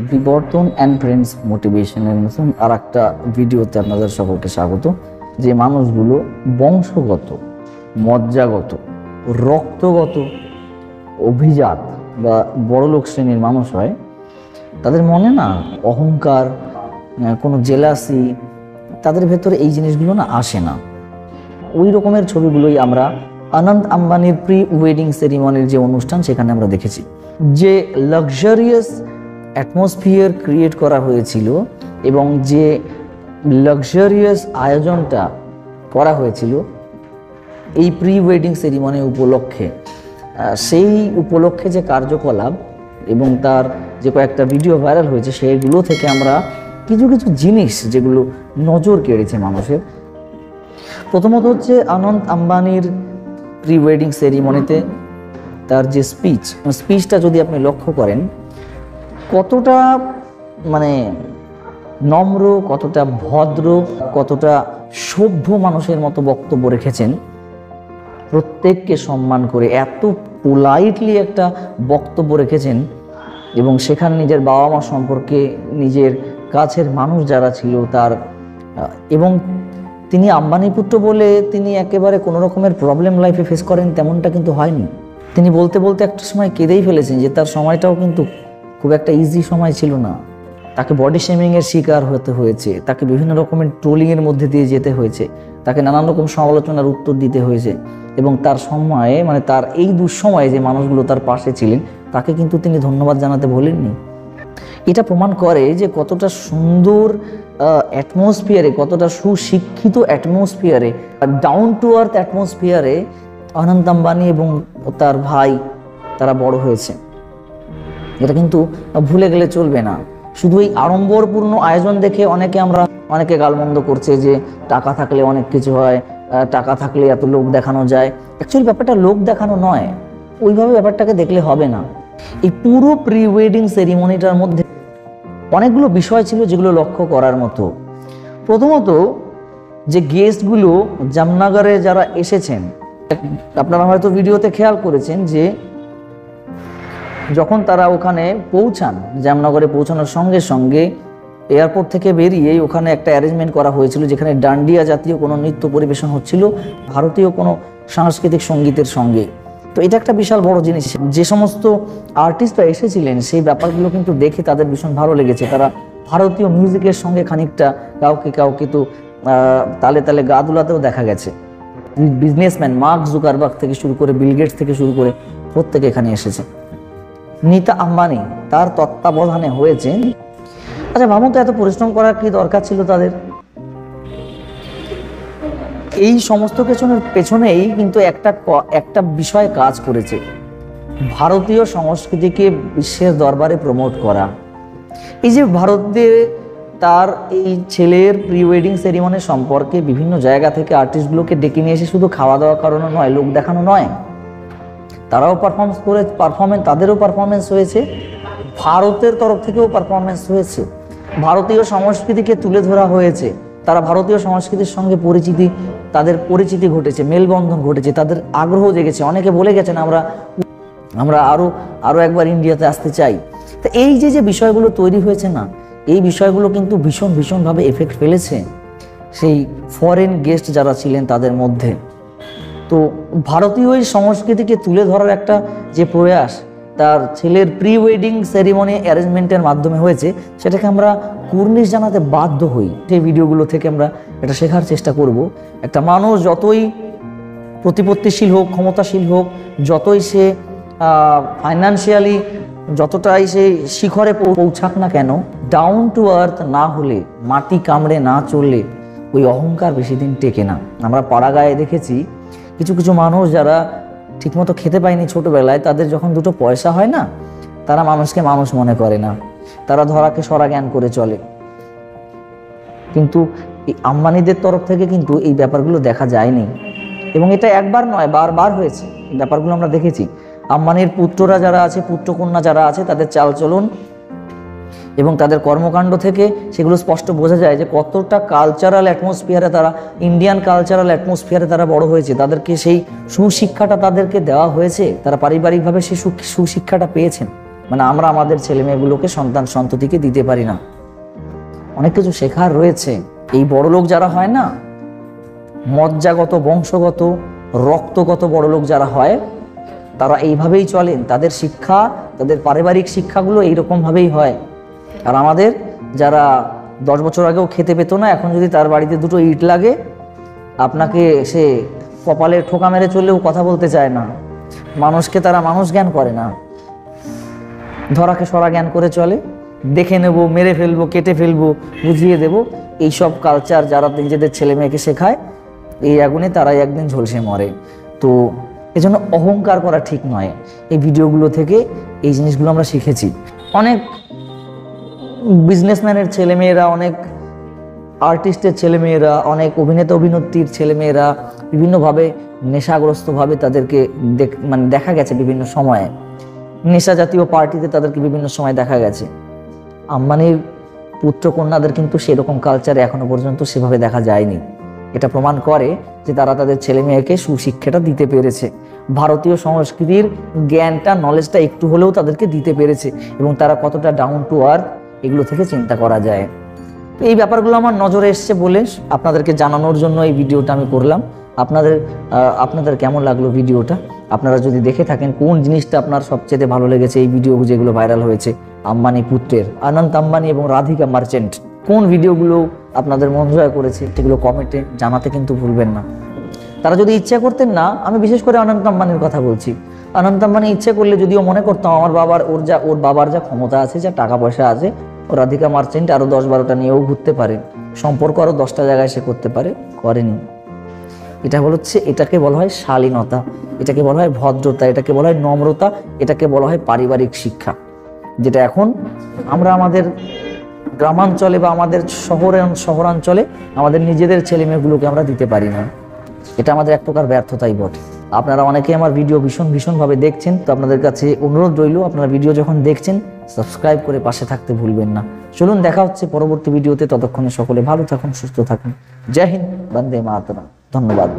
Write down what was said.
বিবর্তন and friends মোটিভেশনের মতন আর একটা ভিডিওতে আপনাদের সকলকে স্বাগত। যে মানুষগুলো বংশগত, মজ্জাগত, রক্তগত, অভিজাত বা বড়লোক শ্রেণীর মানুষ হয়, তাদের মনে না অহংকার, কোনো জেলাসি, তাদের ভেতরে এই জিনিসগুলো না আসে না। ওই রকমের ছবিগুলোই আমরা অনন্ত আম্বানির প্রি ওয়েডিং সেরিমনির যে অনুষ্ঠান সেখানে আমরা দেখেছি। যে লাক্সারিয়াস অ্যাটমসফিয়ার ক্রিয়েট করা হয়েছিল এবং যে লাক্সারিয়াস আয়োজনটা করা হয়েছিল এই প্রি ওয়েডিং সেরিমনি উপলক্ষে, সেই উপলক্ষে যে কার্যকলাপ এবং তার যে কয়েকটা ভিডিও ভাইরাল হয়েছে, সেইগুলো থেকে আমরা কিছু কিছু জিনিস যেগুলো নজর কেড়েছে মানুষের। প্রথমত অনন্ত আম্বানির প্রি ওয়েডিং সেরিমনিতে তার যে স্পিচটা যদি আপনি লক্ষ্য করেন, কতটা নম্র, কতটা ভদ্র, কতটা সভ্য মানুষের মতো বক্তব্য রেখেছেন, প্রত্যেককে সম্মান করে এত পোলাইটলি একটা বক্তব্য রেখেছেন। এবং সেখানে নিজের বাবা মা সম্পর্কে, নিজের কাছের মানুষ যারা ছিল তার, এবং তিনি আম্বানি পুত্র বলে তিনি একেবারে কোনো রকমের প্রবলেম লাইফে ফেস করেন তেমনটা কিন্তু হয়নি। তিনি বলতে বলতে একটা সময় কেঁদেই ফেলেছেন যে তার সময়টাও কিন্তু খুব একটা ইজি সময় ছিল না। তাকে বডি শেমিংয়ের শিকার হতে হয়েছে, তাকে বিভিন্ন রকমের ট্রোলিংয়ের মধ্যে দিয়ে যেতে হয়েছে, তাকে নানান রকম সমালোচনার উত্তর দিতে হয়েছে। এবং তার সময়ে তার এই দুঃসময়ে যে মানুষগুলো তার পাশে ছিলেন তাকে কিন্তু তিনি ধন্যবাদ জানাতে ভোলেননি। এটা প্রমাণ করে যে কতটা সুন্দর অ্যাটমসফিয়ারে, কতটা সুশিক্ষিত অ্যাটমসফিয়ারে, ডাউন টু আর্থ অ্যাটমসফিয়ারে অনন্ত আম্বানি এবং তার ভাই তারা বড় হয়েছে। এটা কিন্তু ভুলে গেলে চলবে না। শুধু এই আড়ম্বরপূর্ণ আয়োজন দেখে অনেকে গালমন্দ করছে যে টাকা থাকলে অনেক কিছু হয়, টাকা থাকলে এত লোক দেখানো যায়। অ্যাকচুয়ালি ব্যাপারটা লোক দেখানো নয়, ওইভাবে ব্যাপারটাকে দেখলে হবে না। এই পুরো প্রি ওয়েডিং সেরিমনিটার মধ্যে অনেকগুলো বিষয় ছিল যেগুলো লক্ষ্য করার মতো। প্রথমত, যে গেস্টগুলো জামনগরে যারা এসেছেন, আপনারা হয়তো ভিডিওতে খেয়াল করেছেন যে যখন তারা ওখানে পৌঁছান, জামনগরে পৌঁছানোর সঙ্গে সঙ্গে এয়ারপোর্ট থেকে বেরিয়ে ওখানে একটা অ্যারেঞ্জমেন্ট করা হয়েছিল যেখানে ডান্ডিয়া জাতীয় কোনো নৃত্য পরিবেশন হচ্ছিল ভারতীয় কোনো সাংস্কৃতিক সঙ্গীতের সঙ্গে। তো এটা একটা বিশাল বড় জিনিস। যে সমস্ত আর্টিস্টরা এসেছিলেন সেই ব্যাপারগুলো কিন্তু দেখে তাদের ভীষণ ভালো লেগেছে। তারা ভারতীয় মিউজিকের সঙ্গে খানিকটা কাউকে তো তালে তালে গা দুলাতেও দেখা গেছে। বিজনেসম্যান মার্ক জুকারবার্গ থেকে শুরু করে বিল গেটস থেকে শুরু করে প্রত্যেকে এখানে এসেছে। নীতা আম্বানি তার তত্ত্বাবধানে হয়েছে। আচ্ছা ভাবুন তো, এত পরিশ্রম করার কি দরকার ছিল তাদের? এই সমস্ত পেছনেই কিন্তু একটা বিষয় কাজ করেছে, ভারতীয় সংস্কৃতিকে বিশ্বের দরবারে প্রমোট করা। এই যে ভারতের তার এই ছেলের প্রি ওয়েডিং সেরিমনি সম্পর্কে বিভিন্ন জায়গা থেকে আর্টিস্টগুলোকে ডেকে নিয়ে এসে শুধু খাওয়া দাওয়া করানো নয়, লোক দেখানো নয়, তারাও তাদেরও পারফরমেন্স হয়েছে, ভারতের তরফ থেকেও পারফরমেন্স হয়েছে, ভারতীয় সংস্কৃতিকে তুলে ধরা হয়েছে। তারা ভারতীয় সংস্কৃতির সঙ্গে তাদের পরিচিতি ঘটেছে, মেলবন্ধন ঘটেছে, তাদের আগ্রহ জেগেছে। অনেকে বলে গেছেন আমরা আরো একবার ইন্ডিয়াতে আসতে চাই। তো এই যে বিষয়গুলো তৈরি হয়েছে না, এই বিষয়গুলো কিন্তু ভীষণভাবে এফেক্ট ফেলেছে সেই ফরেন গেস্ট যারা ছিলেন তাদের মধ্যে। তো ভারতীয় এই সংস্কৃতিকে তুলে ধরার একটা যে প্রয়াস তার ছেলের প্রি ওয়েডিং সেরিমনি অ্যারেঞ্জমেন্টের মাধ্যমে হয়েছে, সেটাকে আমরা কুর্নিশ জানাতে বাধ্য হই। সেই ভিডিওগুলো থেকে আমরা এটা শেখার চেষ্টা করব। একটা মানুষ যতই প্রতিপত্তিশীল হোক, ক্ষমতাশীল হোক, যতই সে ফাইন্যান্সিয়ালি যতটাই সে শিখরে পৌঁছাক না কেন, ডাউন টু আর্থ না হলে, মাটি কামড়ে না চললে ওই অহংকার বেশি দিন টেকে না। আমরা পাড়াগাঁয়ে দেখেছি কিছু মানুষ যারা ঠিকমতো খেতে পায়নি ছোটবেলায়, তাদের যখন দুটো পয়সা হয় না, তারা মানুষকে মানুষ মনে করে না, তারা ধরাকে সরা জ্ঞান করে চলে। কিন্তু এই আম্বানিদের তরফ থেকে কিন্তু এই ব্যাপারগুলো দেখা যায়নি, এবং এটা একবার নয়, বারবার হয়েছে। এই ব্যাপারগুলো আমরা দেখেছি। আম্বানির পুত্ররা যারা আছে, পুত্রকন্যা যারা আছে, তাদের চালচলন এবং তাদের কর্মকাণ্ড থেকে সেগুলো স্পষ্ট বোঝা যায় যে কতটা কালচারাল অ্যাটমসফিয়ারে তারা, ইন্ডিয়ান কালচারাল অ্যাটমসফিয়ারে তারা বড় হয়েছে। তাদেরকে সেই সুশিক্ষাটা তাদেরকে দেওয়া হয়েছে, তারা পারিবারিকভাবে সেই সুশিক্ষাটা পেয়েছেন। মানে আমরা আমাদের ছেলে মেয়েগুলোকে সন্তান সন্ততিকে দিতে পারি না। অনেক কিছু শেখার রয়েছে। এই বড়লোক যারা হয় না, মজ্জাগত, বংশগত, রক্তগত বড়লোক যারা হয়, তারা এইভাবেই চলেন। তাদের শিক্ষা, তাদের পারিবারিক শিক্ষাগুলো এইরকমভাবেই হয়। আর আমাদের যারা 10 বছর আগেও খেতে পেত না, এখন যদি তার বাড়িতে দুটো ইট লাগে, আপনাকে সে কপালে ঠোকা মেরে চললেও কথা বলতে চায় না। মানুষকে তারা মানুষ জ্ঞান করে না, ধরাকে সরা জ্ঞান করে চলে। দেখে নেব, মেরে ফেলবো, কেটে ফেলবো, বুঝিয়ে দেব, এইসব কালচার যারা নিজেদের ছেলে মেয়েকে শেখায়, এই আগুনে তারাই একদিন ঝলসে মরে। তো এজন্য অহংকার করা ঠিক নয়। এই ভিডিওগুলো থেকে এই জিনিসগুলো আমরা শিখেছি। অনেক বিজনেসম্যানের ছেলেমেয়েরা, অনেক আর্টিস্টের ছেলেমেয়েরা, অনেক অভিনেতা অভিনেত্রীর ছেলেমেয়েরা বিভিন্নভাবে নেশাগ্রস্তভাবে তাদেরকে মানে দেখা গেছে। বিভিন্ন সময়ে নেশা জাতীয় পার্টিতে তাদেরকে বিভিন্ন সময় দেখা গেছে। আম্বানির পুত্র কন্যাদের কিন্তু সেরকম কালচারে এখনো পর্যন্ত সেভাবে দেখা যায়নি। এটা প্রমাণ করে যে তারা তাদের ছেলে মেয়েকে সুশিক্ষাটা দিতে পেরেছে, ভারতীয় সংস্কৃতির জ্ঞানটা, নলেজটা একটু হলেও তাদেরকে দিতে পেরেছে, এবং তারা কতটা ডাউন টু আর্থ এগুলো থেকে চিন্তা করা যায়। তো এই ব্যাপারগুলো আমার নজরে এসছে বলে আপনাদেরকে জানানোর জন্য এই ভিডিওটা আমি করলাম। আপনাদের কেমন লাগলো ভিডিওটা? আপনারা যদি দেখে থাকেন, কোন জিনিসটা আপনার সবচেয়ে ভালো লেগেছে এই ভিডিও যেগুলো ভাইরাল হয়েছে আম্বানি পুত্রের, অনন্ত আম্বানি এবং রাধিকা মার্চেন্ট, কোন ভিডিওগুলো আপনাদের মন জয় করেছে সেগুলো কমেন্টে জানাতে কিন্তু ভুলবেন না। তারা যদি ইচ্ছা করতেন না, আমি বিশেষ করে অনন্ত আম্বানির কথা বলছি, অনন্ত আম্বানি ইচ্ছে করলে, যদিও মনে করতাম আমার ওর বাবার যা ক্ষমতা আছে, যা টাকা পয়সা আছে, ও রাধিকা মার্চেন্ট আরো 10-12টা নিয়েও ঘুরতে পারে, সম্পর্ক আরো 10টা জায়গায় সে করতে পারে, করেনি। এটাকে বলা হয় শালীনতা, এটাকে বলা হয় ভদ্রতা, এটাকে বলা হয় নম্রতা, এটাকে বলা হয় পারিবারিক শিক্ষা, যেটা এখন আমরা আমাদের গ্রামাঞ্চলে বা আমাদের শহরাঞ্চলে আমাদের নিজেদের ছেলে মেয়েগুলোকে আমরা দিতে পারি না। এটা আমাদের এক প্রকার ব্যর্থতাই বটে। আপনারা অনেকেই আমার ভিডিও ভীষণভাবে দেখছেন, তো আপনাদের কাছে অনুরোধ রইল, আপনারা ভিডিও যখন দেখছেন সাবস্ক্রাইব করে পাশে থাকতে ভুলবেন না। চলুন, দেখা হচ্ছে পরবর্তী ভিডিওতে। ততক্ষণে সকলে ভালো থাকুন, সুস্থ থাকুন। জয় হিন্দ, বন্দে মাতরম। ধন্যবাদ।